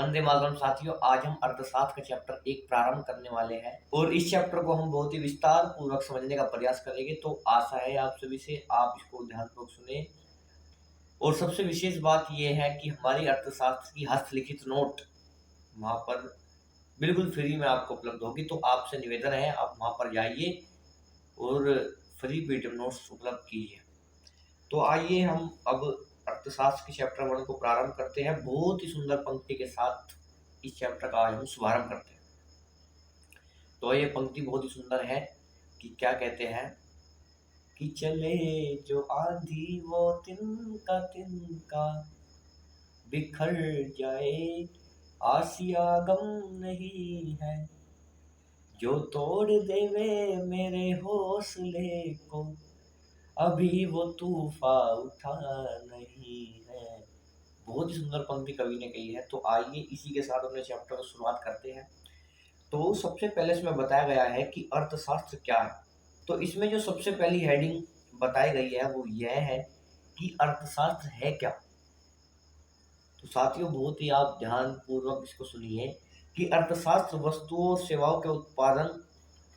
वंदे मातरम साथियों, आज हम अर्थशास्त्र का चैप्टर 1 प्रारंभ करने वाले हैं और इस चैप्टर को हम बहुत ही विस्तार पूर्वक समझने का प्रयास करेंगे। तो आशा है आप सभी से आप इसको ध्यानपूर्वक सुने। और सबसे विशेष बात यह है कि हमारी अर्थशास्त्र की हस्तलिखित नोट वहाँ पर बिल्कुल फ्री में आपको उपलब्ध होगी। तो आपसे निवेदन है, आप वहाँ पर जाइए और फ्री पीडीएफ नोट्स उपलब्ध कीजिए। तो आइए हम अब अर्थशास्त्र के चैप्टर 1 को प्रारंभ करते हैं। बहुत ही सुंदर पंक्ति के साथ इस चैप्टर का आज हम शुभारंभ करते हैं। तो ये पंक्ति बहुत ही सुंदर है कि क्या कहते हैं कि चले जो आंधी वो तिनका तिनका बिखर जाए, आसिया गम नहीं है, जो तोड़ देवे मेरे हौसले को, अभी वो तूफा उठा नहीं है। बहुत ही सुंदर पंक्ति कवि ने कही है। तो आइए इसी के साथ अपने चैप्टर को शुरुआत करते हैं। तो सबसे पहले इसमें बताया गया है कि अर्थशास्त्र क्या है। तो इसमें जो सबसे पहली हेडिंग बताई गई है वो यह है कि अर्थशास्त्र है क्या। तो साथियों बहुत ही आप ध्यान पूर्वक इसको सुनिए कि अर्थशास्त्र वस्तुओं और सेवाओं के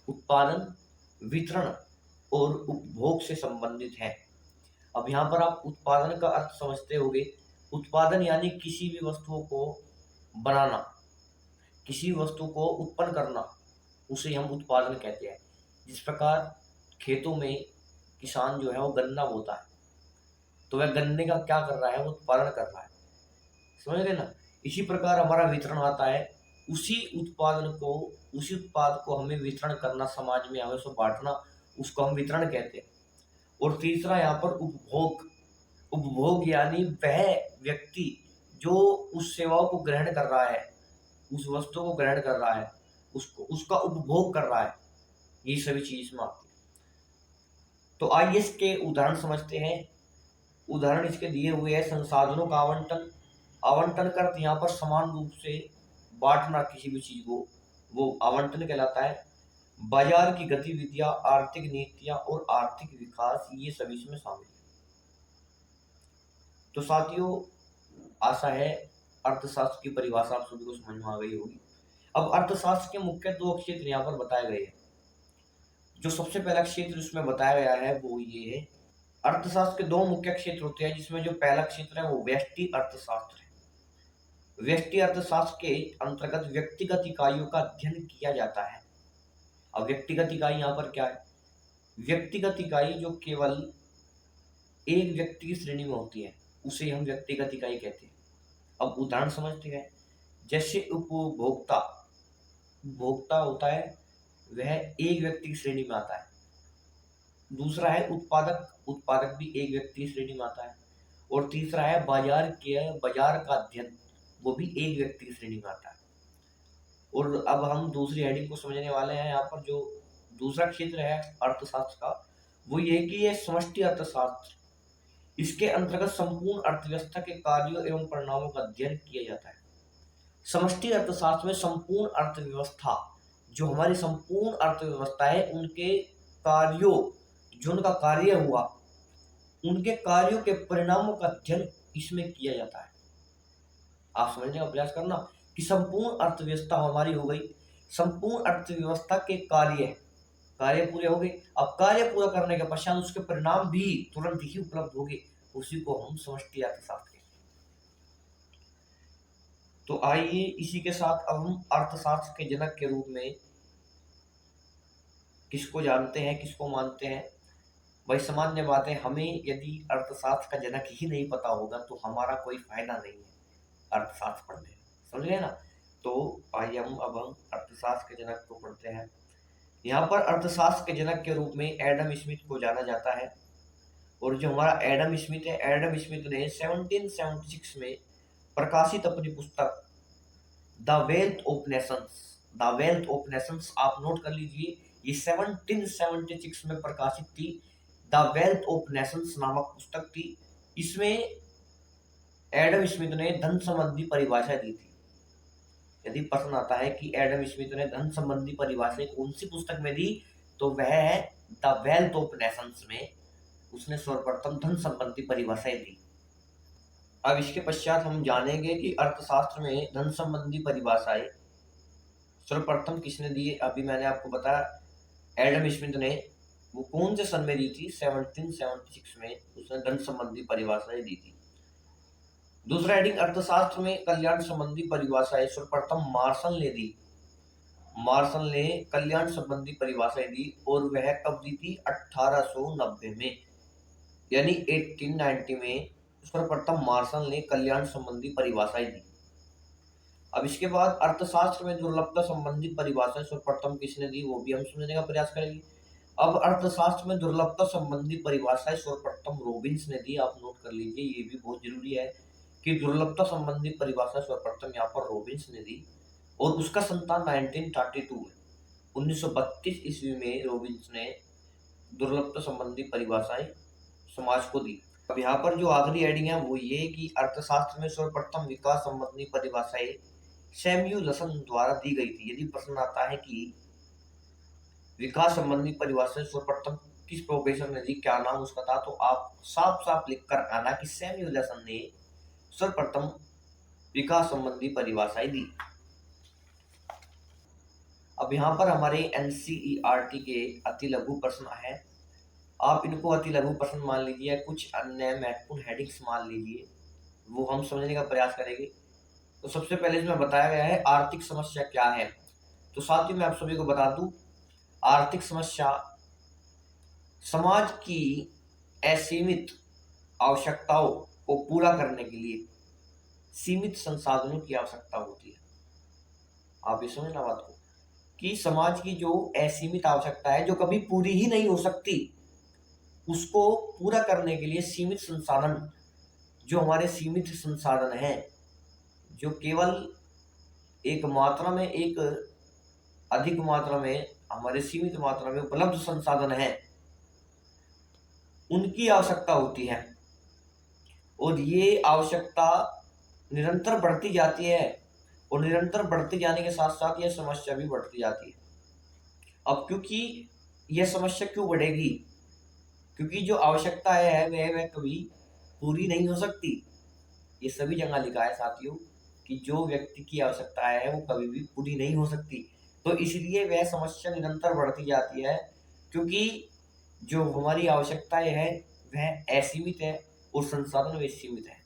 उत्पादन, वितरण और उपभोग से संबंधित है। अब यहाँ पर आप उत्पादन का अर्थ समझते होंगे। उत्पादन यानी किसी भी वस्तुओं को बनाना, किसी वस्तु को उत्पन्न करना, उसे हम उत्पादन कहते हैं। जिस प्रकार खेतों में किसान जो है वो गन्ना बोता है, तो वह गन्ने का क्या कर रहा है, वो उत्पादन कर रहा है। समझ रहे ना। इसी प्रकार हमारा वितरण आता है। उसी उत्पाद को हमें वितरण करना, समाज में हमें उसको बांटना, उसको हम वितरण कहते हैं। और तीसरा यहाँ पर उपभोग। उपभोग यानी वह व्यक्ति जो उस सेवाओं को ग्रहण कर रहा है, उस वस्तु को ग्रहण कर रहा है, उसका उपभोग कर रहा है, ये सभी चीज में आती है। तो आइए इसके उदाहरण समझते हैं। उदाहरण इसके दिए हुए हैं। संसाधनों का आवंटन कर यहाँ पर समान रूप से बांटना किसी भी चीज को, वो आवंटन कहलाता है। बाजार की गतिविधियां, आर्थिक नीतियां और आर्थिक विकास, ये सभी इसमें शामिल है। तो साथियों आशा है अर्थशास्त्र की परिभाषा आप सभी को समझ में आ गई होगी। अब अर्थशास्त्र के मुख्य 2 क्षेत्र यहाँ पर बताए गए हैं। जो सबसे पहला क्षेत्र इसमें बताया गया है वो ये है। अर्थशास्त्र के 2 मुख्य क्षेत्र होते हैं, जिसमें जो पहला क्षेत्र है वो व्यष्टि अर्थशास्त्र है। व्यष्टि अर्थशास्त्र के अंतर्गत व्यक्तिगत इकाइयों का अध्ययन किया जाता है। अब व्यक्तिगत इकाई यहाँ पर क्या है? व्यक्तिगत इकाई जो केवल एक व्यक्ति की श्रेणी में होती है, उसे हम व्यक्तिगत इकाई कहते हैं। अब उदाहरण समझते हैं। जैसे उपभोक्ता, उपभोक्ता होता है, वह एक व्यक्ति की श्रेणी में आता है। दूसरा है उत्पादक, उत्पादक भी एक व्यक्ति की श्रेणी में आता है। और तीसरा है बाजार का अध्ययन, वो भी एक व्यक्ति की श्रेणी में आता है। और अब हम दूसरी हेडिंग को समझने वाले हैं। यहाँ पर जो दूसरा क्षेत्र है अर्थशास्त्र का, वो ये कि ये समष्टि अर्थशास्त्र। इसके अंतर्गत संपूर्ण अर्थव्यवस्था के कार्यों एवं परिणामों का अध्ययन किया जाता है। समष्टि अर्थशास्त्र में संपूर्ण अर्थव्यवस्था, जो हमारी संपूर्ण अर्थव्यवस्था है, उनके कार्यों, जो उनका कार्य हुआ, उनके कार्यों के परिणामों का अध्ययन इसमें किया जाता है। आप समझने का प्रयास करना कि संपूर्ण अर्थव्यवस्था हमारी हो गई। संपूर्ण अर्थव्यवस्था के कार्य पूरे हो गए। अब कार्य पूरा करने के पश्चात उसके परिणाम भी तुरंत ही उपलब्ध हो गए, उसी को हम समष्टि अर्थशास्त्र कहते हैं। तो आइए इसी के साथ अब हम अर्थशास्त्र के जनक के रूप में किसको जानते हैं, किसको मानते हैं। भाई सामान्य बात है, हमें यदि अर्थशास्त्र का जनक ही नहीं पता होगा तो हमारा कोई फायदा नहीं है अर्थशास्त्र पढ़ने में। समझ गए ना। तो आइए हम अर्थशास्त्र के जनक को पढ़ते हैं। यहाँ पर अर्थशास्त्र के जनक के रूप में एडम स्मिथ को जाना जाता है। और जो हमारा एडम स्मिथ है, एडम स्मिथ ने 1776 में प्रकाशित अपनी पुस्तक the wealth of Nations, the wealth of Nations आप नोट कर लीजिए, ये 1776 में प्रकाशित थी। द वेल्थ ऑफ नेशंस नामक पुस्तक थी। इसमें एडम स्मिथ ने धन संबंधी परिभाषा दी थी। यदि प्रश्न आता है कि एडम स्मिथ ने धन संबंधी परिभाषा कौन सी पुस्तक में दी, तो वह है द वेल्थ ऑफ नेशंस में उसने सर्वप्रथम धन संबंधी परिभाषाएं दी। अब इसके पश्चात हम जानेंगे कि अर्थशास्त्र में धन संबंधी परिभाषाएं सर्वप्रथम किसने दी। अभी मैंने आपको बताया एडम स्मिथ ने, वो कौन से सन में दी थी, 1776 में उसने धन संबंधी परिभाषाएं दी थी। दूसरा हेडिंग, अर्थशास्त्र में कल्याण संबंधी परिभाषाएं सर्वप्रथम मार्शल ने दी। मार्शल ने कल्याण संबंधी परिभाषाएं दी और वह कब दी थी, 1890 में, यानी 1890 में सर्वप्रथम मार्शल ने कल्याण संबंधी परिभाषाएं दी। अब इसके बाद अर्थशास्त्र में दुर्लभता संबंधी परिभाषाएं सर्वप्रथम किसने दी, वो भी हम समझने का प्रयास करेंगे। अब अर्थशास्त्र में दुर्लभता संबंधी परिभाषाएं सर्वप्रथम रॉबिन्स ने दी। आप नोट कर लीजिए, ये भी बहुत जरूरी है कि दुर्लभता संबंधी परिभाषा सर्वप्रथम यहाँ पर रॉबिन्स ने दी और उसका संतान 1932 है। 1932 ईस्वी में रॉबिन्स ने दुर्लभता संबंधी परिभाषाएं समाज को दी। अब यहाँ पर जो आखिरी हेडिंग है वो ये कि अर्थशास्त्र में सर्वप्रथम विकास संबंधी परिभाषाएं सैमुअलसन द्वारा दी गई थी। यदि प्रश्न आता है कि विकास संबंधी परिभाषाएं सर्वप्रथम किस प्रोफेसर ने दी, क्या नाम उसका था, तो आप साफ साफ लिख कर आना कि सैमुअलसन ने सर्वप्रथम विकास संबंधी परिभाषाएं दी। अब यहाँ पर हमारे एनसीईआरटी के अति लघु प्रश्न है, आप इनको अति लघु प्रश्न मान लीजिए, कुछ अन्य महत्वपूर्ण हेडिंग्स मान लीजिए, वो हम समझने का प्रयास करेंगे। तो सबसे पहले इसमें बताया गया है आर्थिक समस्या क्या है। तो साथ ही मैं आप सभी को बता दूं, आर्थिक समस्या समाज की असीमित आवश्यकताओं को पूरा करने के लिए सीमित संसाधनों की आवश्यकता होती है। आप ये समझना बात को कि समाज की जो असीमित आवश्यकता है, जो कभी पूरी ही नहीं हो सकती, उसको पूरा करने के लिए सीमित संसाधन, जो हमारे सीमित संसाधन हैं, जो केवल एक मात्रा में, एक अधिक मात्रा में, हमारे सीमित मात्रा में उपलब्ध संसाधन हैं, उनकी आवश्यकता होती है। और ये आवश्यकता निरंतर बढ़ती जाती है और निरंतर बढ़ते जाने के साथ साथ यह समस्या भी बढ़ती जाती है। अब क्योंकि यह समस्या क्यों बढ़ेगी, क्योंकि जो आवश्यकता है वह कभी पूरी नहीं हो सकती। ये सभी जगह लिखा है साथियों कि जो व्यक्ति की आवश्यकता है वो कभी भी पूरी नहीं हो सकती। तो इसलिए वह समस्या निरंतर बढ़ती जाती है, क्योंकि जो हमारी आवश्यकताएं है वह असीमित है और संसाधन वे सीमित है।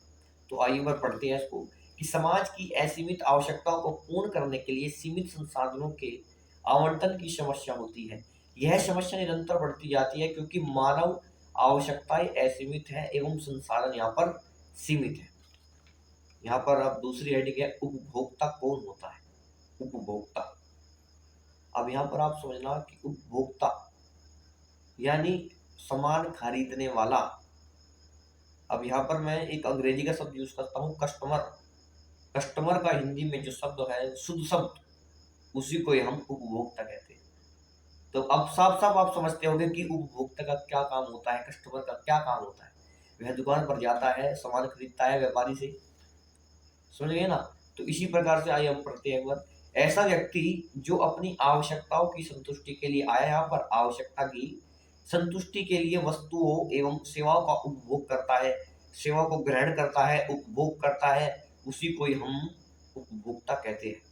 तो आइए बार पढ़ते हैं इसको कि समाज की असीमित आवश्यकताओं को पूर्ण करने के लिए सीमित संसाधनों के आवंटन की समस्या होती है। यह समस्या निरंतर बढ़ती जाती है क्योंकि मानव आवश्यकताएं असीमित है एवं संसाधन यहाँ पर सीमित है। यहाँ पर अब दूसरी हेडिंग है, उपभोक्ता कौन होता है। उपभोक्ता, अब यहाँ पर आप समझना कि उपभोक्ता यानी सामान खरीदने वाला। अब यहाँ पर मैं एक अंग्रेजी का शब्द यूज करता हूँ, कस्टमर। कस्टमर का हिंदी में जो शब्द है, शुद्ध शब्द, उसी को हम उपभोक्ता कहते हैं। तो अब साफ साफ आप समझते होंगे कि उपभोक्ता का क्या काम होता है, कस्टमर का क्या काम होता है। वह दुकान पर जाता है, सामान खरीदता है व्यापारी से, समझ गए ना। तो इसी प्रकार से आइए हम पढ़ते हैं एक बार। ऐसा व्यक्ति जो अपनी आवश्यकताओं की संतुष्टि के लिए आया, यहाँ पर आवश्यकता की संतुष्टि के लिए वस्तुओं एवं सेवाओं का उपभोग करता है, सेवा को ग्रहण करता है, उपभोग करता है, उसी को हम उपभोक्ता कहते हैं।